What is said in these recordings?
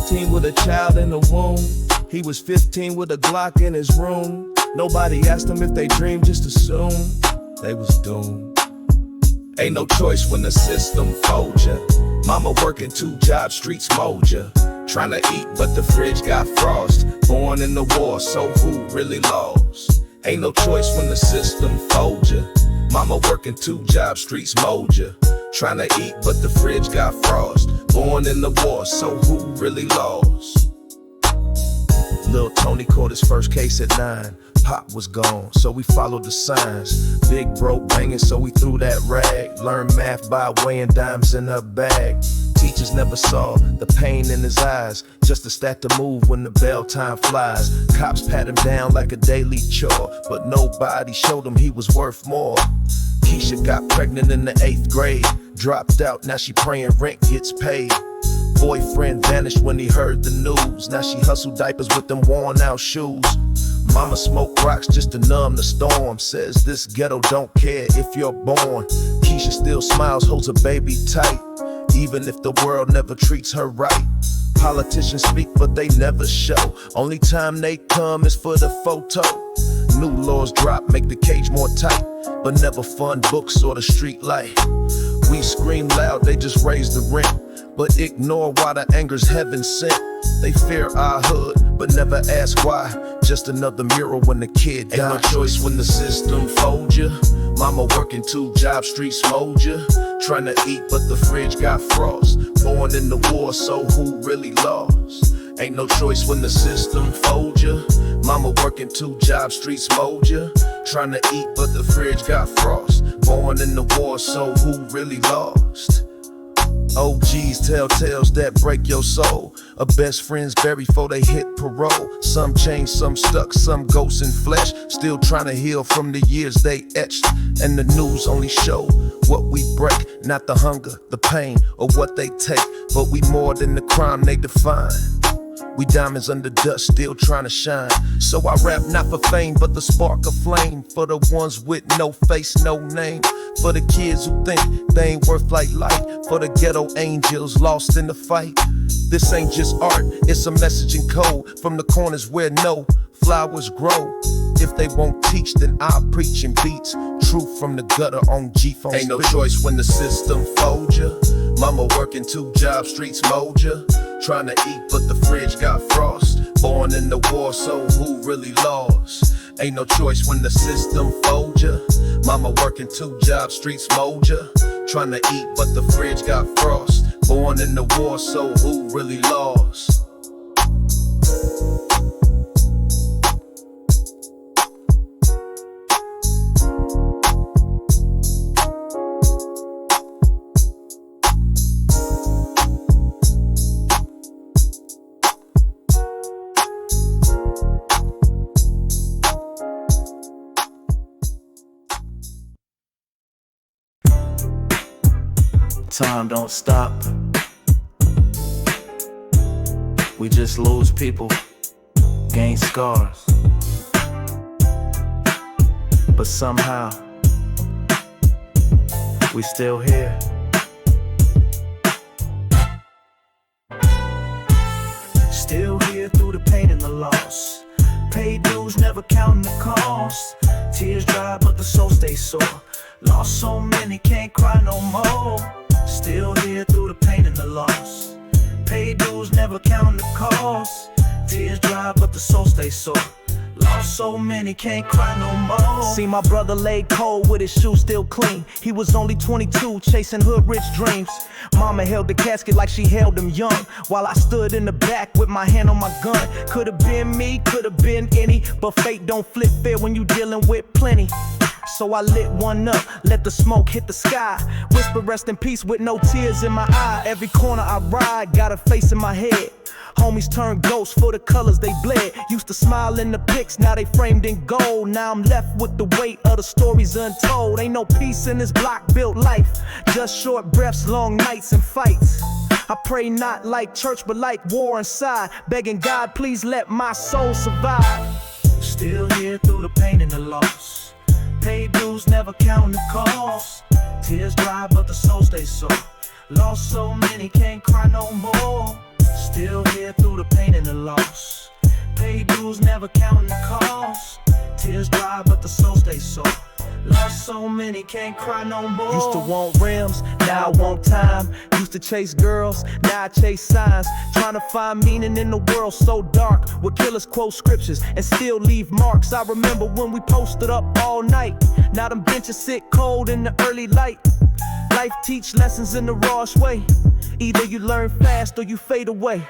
16 with a child in the womb. He was 15 with a Glock in his room. Nobody asked him if they dreamed, just assumed they was doomed. Ain't no choice when the system folds ya. Mama working 2 jobs, streets mold ya. Tryna eat, but the fridge got frost. Born in the war, so who really lost? Ain't no choice when the system folds ya. Mama working 2 jobs, streets mold ya. Tryna eat, but the fridge got frost. Born in the war, so who really lost? Lil' Tony caught his first case at 9. Pop was gone, so we followed the signs. Big bro banging, so we threw that rag. Learned math by weighing dimes in a bag. Teachers never saw the pain in his eyes. Just a stat to move when the bell time flies. Cops pat him down like a daily chore, but nobody showed him he was worth more. Keisha got pregnant in the 8th grade. Dropped out, now she praying rent gets paid. Boyfriend vanished when he heard the news. Now she hustle diapers with them worn out shoes. Mama smoke rocks just to numb the storm. Says this ghetto don't care if you're born. Keisha still smiles, holds her baby tight, even if the world never treats her right. Politicians speak but they never show. Only time they come is for the photo. New laws drop, make the cage more tight, but never fund books or the street light. We scream loud, they just raise the rent, but ignore why the anger's heaven sent. They fear our hood, but never ask why. Just another mural when the kid died. Ain't no choice when the system folds ya. Mama working 2 jobs, streets mold ya. Tryna eat, but the fridge got frost. Born in the war, so who really lost? Ain't no choice when the system folds ya. Mama working 2 jobs, streets mold ya. Tryna eat, but the fridge got frost. Born in the war, so who really lost? OGs tell tales that break your soul. A best friends bury before they hit parole. Some changed, some stuck, some ghosts in flesh. Still trying to heal from the years they etched. And the news only show what we break, not the hunger, the pain, or what they take. But we more than the crime they define. We diamonds under dust, still trying to shine. So I rap not for fame, but the spark of flame. For the ones with no face, no name. For the kids who think they ain't worth like light. For the ghetto angels lost in the fight. This ain't just art, it's a message in code. From the corners where no flowers grow. If they won't teach, then I'll preach in beats. Truth from the gutter on G-Phone. Ain't no choice when the system folds ya. Mama working 2 jobs, streets mold ya. Tryna eat, but the fridge got frost. Born in the war, so who really lost? Ain't no choice when the system folds ya. Mama working 2 jobs, streets mold ya. Tryna eat, but the fridge got frost. Born in the war, so who really lost? Time don't stop. We just lose people, gain scars. But somehow, we still here. Still here through the pain and the loss. Paid dues, never counting the cost. Tears dry, but the soul stays sore. Lost so many, can't cry no more. Still here through the pain and the loss. Paid dues, never counting the cost. Tears dry, but the soul stays sore. Lost so many, can't cry no more. See my brother laid cold with his shoes still clean. He was only 22, chasing hood rich dreams. Mama held the casket like she held him young, while I stood in the back with my hand on my gun. Could've been me, could've been any, but fate don't flip fair when you dealing with plenty. So I lit one up, let the smoke hit the sky. Whisper rest in peace with no tears in my eye. Every corner I ride, got a face in my head. Homies turn ghosts for the colors they bled. Used to smile in the pics, now they framed in gold. Now I'm left with the weight of the stories untold. Ain't no peace in this block-built life, just short breaths, long nights and fights. I pray not like church but like war inside, begging God please let my soul survive. Still here through the pain and the loss. Paid dues, never counting the cost. Tears dry, but the soul stays sore. Lost so many, can't cry no more. Still here through the pain and the loss. Paid dues, never counting the cost. Tears dry, but the soul stays sore. Lost so many, can't cry no more. Used to want rims, now I want time. Used to chase girls, now I chase signs. Trying to find meaning in the world so dark, where killers quote scriptures and still leave marks. I remember when we posted up all night. Now them benches sit cold in the early light. Life teach lessons in the rawest way. Either you learn fast or you fade away.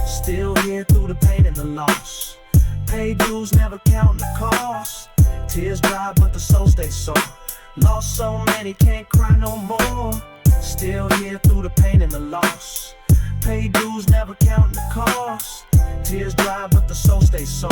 Still here through the pain and the loss. Pay dues, never counting the cost. Tears dry, but the soul stays sore. Lost so many, can't cry no more. Still here through the pain and the loss. Pay dues, never counting the cost. Tears dry, but the soul stays sore.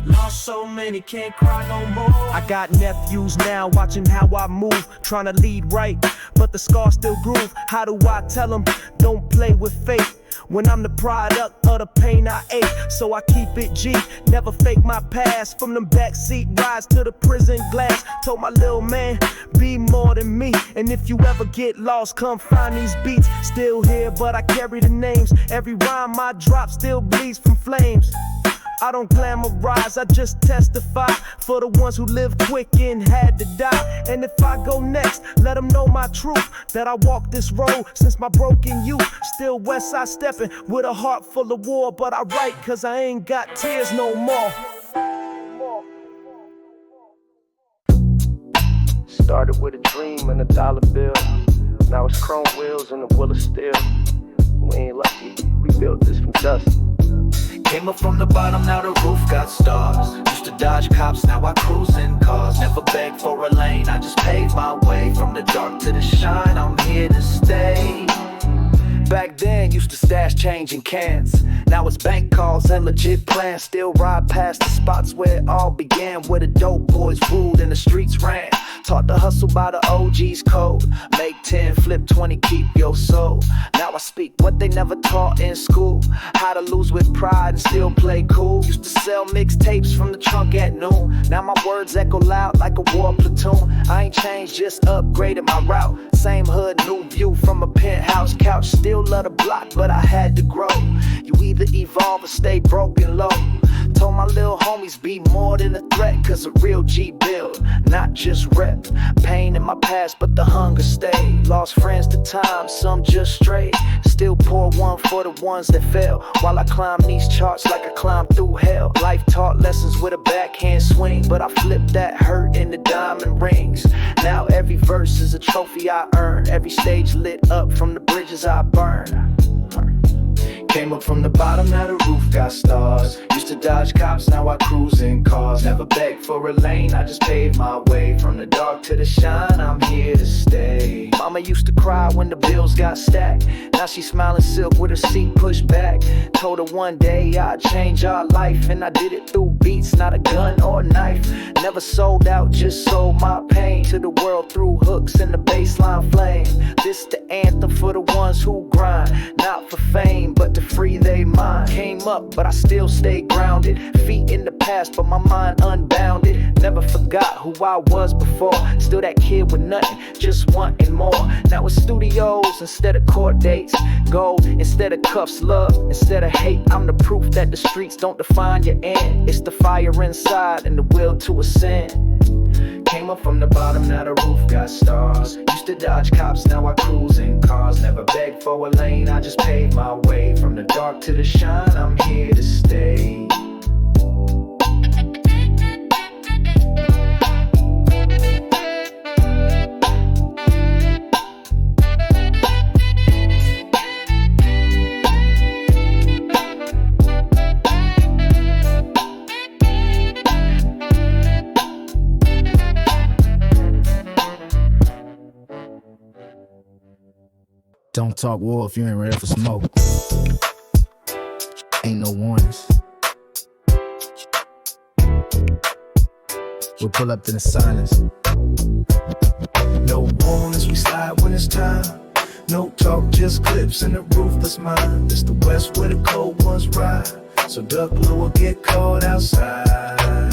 Lost so many, can't cry no more. I got nephews now watching how I move, trying to lead right, but the scar still groove. How do I tell them, don't play with fate, when I'm the product of the pain I ate? So I keep it G, never fake my past. From them backseat rides to the prison glass. Told my little man, be more than me. And if you ever get lost, come find these beats. Still here, but I carry the names. Every rhyme I drop still bleeds from flames. I don't glamorize, I just testify for the ones who lived quick and had to die. And if I go next, let them know my truth, that I walked this road since my broken youth. Still west side stepping with a heart full of war, but I write cause I ain't got tears no more. Started with a dream and a dollar bill. Now it's chrome wheels and a wheel of steel. We ain't lucky, we built this from dust. Came up from the bottom, now the roof got stars. Used to dodge cops, now I cruise in cars. Never beg for a lane, I just paved my way. From the dark to the shine, I'm here to stay. Back then, used to stash change in cans. Now it's bank calls and legit plans. Still ride past the spots where it all began, where the dope boys ruled and the streets ran. Taught to hustle by the OG's code. Make 10, flip 20, keep your soul. Now I speak what they never taught in school. How to lose with pride and still play cool. Used to sell mixtapes from the trunk at noon. Now my words echo loud like a war platoon. I ain't changed, just upgraded my route. Same hood, new view from a penthouse couch. Still love the block, but I had to grow. You either evolve or stay broken low. Told my little homies be more than a threat, cause a real G build, not just rep. Pain in my past, but the hunger stayed. Lost friends to time, some just strayed. Still pour one for the ones that fell, while I climb these charts like I climbed through hell. Life taught lessons with a backhand swing, but I flipped that hurt into diamond rings. Now every verse is a trophy I earn. Every stage lit up from the bridges I burn. Came up from the bottom, now the roof got stars. Used to dodge cops, now I cruise in cars. Never begged for a lane, I just paved my way. From the dark to the shine, I'm here to stay. Mama used to cry when the bills got stacked. Now she smiling silk with her seat pushed back. Told her one day I'd change our life, and I did it through beats, not a gun or a knife. Never sold out, just sold my pain to the world through hooks and the baseline flame. This the anthem for the ones who grind, not for fame, but to free they mind. Came up, but I still stay grounded. Feet in the past, but my mind unbounded. Never forgot who I was before. Still that kid with nothing, just wanting more. Now it's studios instead of court dates. Gold instead of cuffs, love instead of hate. I'm the proof that the streets don't define your end. It's the fire inside and the will to ascend. Came up from the bottom, now the roof got stars. Used to dodge cops, now I cruise in cars. Never begged for a lane, I just paved my way. From the dark to the shine, I'm here to stay. Don't talk war if you ain't ready for smoke. Ain't no warnings. We'll pull up in the silence. No warnings, we slide when it's time. No talk, just clips in the ruthless mind. It's the west where the cold ones ride, so duck low or get caught outside.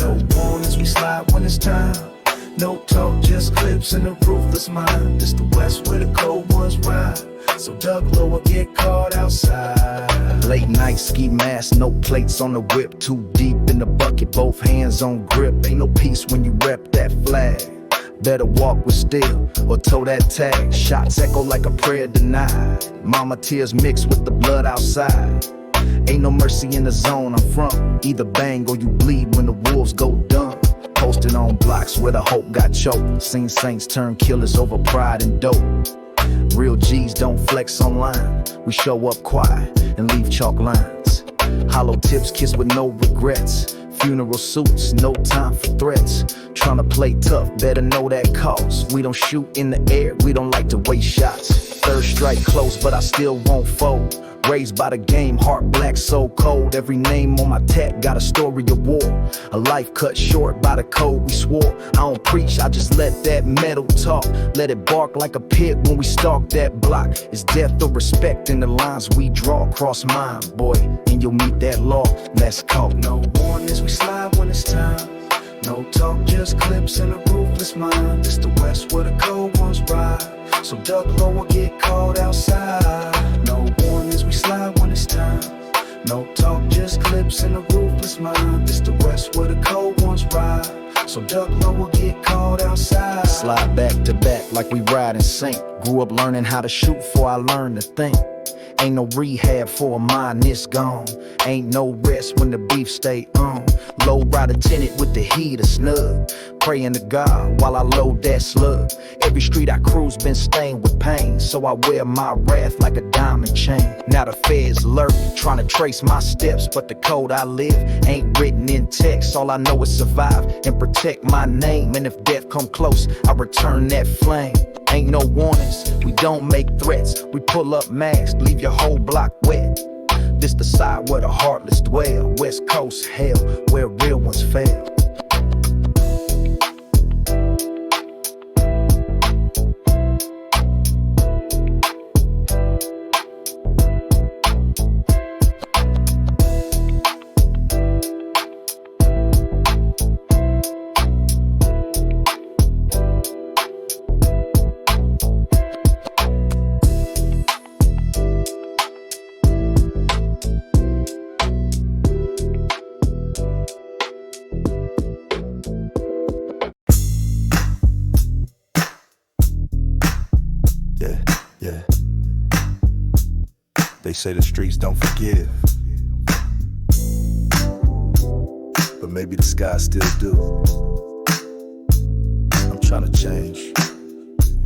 No warnings, we slide when it's time. No talk, just clips in the ruthless mind. It's the west where the cold ones ride, So duck low or get caught outside. Late night ski mask, no plates on the whip. Too deep in the bucket, both hands on grip. Ain't no peace when you rep that flag. Better walk with steel or toe that tag. Shots echo like a prayer denied. Mama tears mixed with the blood outside. Ain't no mercy in the zone I'm from. Either bang or you bleed when the wolves go dumb. Posted on blocks where the hope got choked. Seen saints turn killers over pride and dope. Real G's don't flex online. We show up quiet and leave chalk lines. Hollow tips kiss with no regrets. Funeral suits, no time for threats. Tryna play tough, better know that cost. We don't shoot in the air, we don't like to waste shots. Third strike close, but I still won't fold. Raised by the game, heart black, so cold. Every name on my tag got a story of war. A life cut short by the code we swore. I don't preach, I just let that metal talk. Let it bark like a pig when we stalk that block. It's death or respect in the lines we draw. Cross mine, boy, and you'll meet that law. Let's talk. No warnings, we slide when it's time. No talk, just clips and a ruthless mind. It's the West where the cold ones ride. So duck low or get caught outside. No warnings, we slide when it's time. No talk, just clips and a ruthless mind. It's the West where the cold ones ride. So duck low or get caught outside. Slide back to back like we ride and sink. Grew up learning how to shoot before I learned to think. Ain't no rehab for a mind this gone. Ain't no rest when the beef stay on. Low rider tinted with the heater snug. Praying to God while I load that slug. Every street I cruise been stained with pain. So I wear my wrath like a diamond chain. Now the feds lurk, trying to trace my steps. But the code I live ain't written in text. All I know is survive and protect my name. And if death come close, I return that flame. Ain't no warnings, we don't make threats. We pull up masks, leave your whole block wet. This the side where the heartless dwell. West Coast hell, where real ones fail. Yeah. They say the streets don't forgive, but maybe the skies still do. I'm trying to change,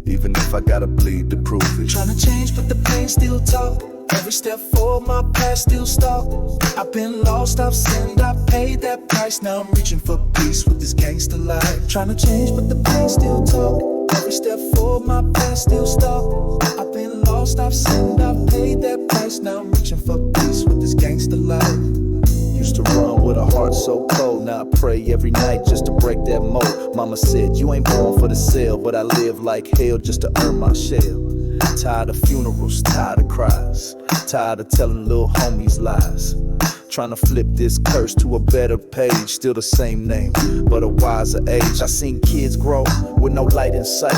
even if I gotta bleed to prove it. Tryna change, but the pain still talk. Every step forward, my past still stalk. I've been lost, I've sinned, I paid that price. Now I'm reaching for peace with this gangster life. Tryna change, but the pain still talk. Every step forward, my past still stalk. I've been lost, I've sinned, I've paid that price. Now I'm reaching for peace with this gangster life. Used to run with a heart so cold. Now I pray every night just to break that mold. Mama said, you ain't born for the sale, but I live like hell just to earn my shell. Tired of funerals, tired of cries, tired of telling little homies lies. Trying to flip this curse to a better page. Still the same name, but a wiser age. I seen kids grow with no light in sight,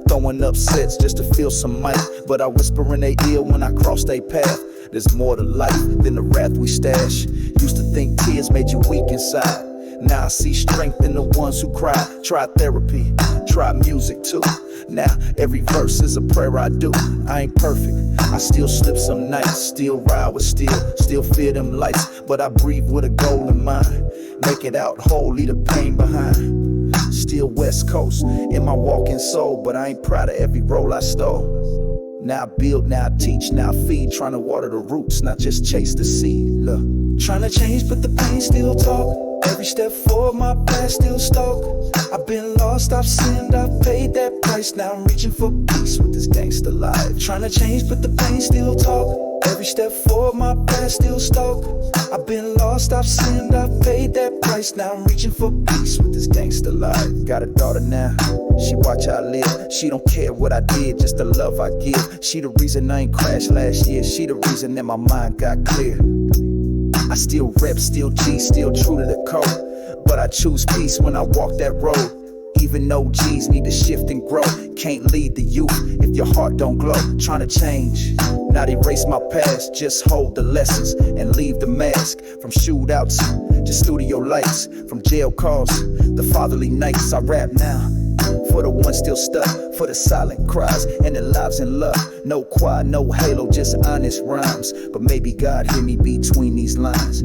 throwing up sets just to feel some might. But I whisper in their ear when I cross their path. There's more to life than the wrath we stash. Used to think tears made you weak inside. Now I see strength in the ones who cry. Try therapy, try music too. Now every verse is a prayer I do. I ain't perfect, I still slip some nights. Still ride with steel, still fear them lights. But I breathe with a goal in mind. Make it out whole, leave the pain behind. Still West Coast in my walking soul, but I ain't proud of every role I stole. Now I build, now I teach, now I feed. Trying to water the roots, not just chase the seed. Look, Tryna change, but the pain still talk. Every step forward, my past still stalk. I've been lost, I've sinned, I've paid that price. Now I'm reaching for peace with this gangster life. Tryna change, but the pain still talk. Every step forward, my past still stalk. I've been lost, I've sinned, I've paid that price. Now I'm reaching for peace with this gangster life. got a daughter now, she watch how I live. She don't care what I did, just the love I give. She the reason I ain't crashed last year. She the reason that my mind got clear. I still rep, still G, still true to the code. But I choose peace when I walk that road. Even OGs need to shift and grow. Can't lead the youth if your heart don't glow. Trying to change, not erase my past. Just hold the lessons and leave the mask. From shootouts to studio lights, from jail calls, the fatherly nights. I rap now for the ones still stuck, for the silent cries and the lives in love. No choir, no halo, just honest rhymes. But maybe God hear me between these lines.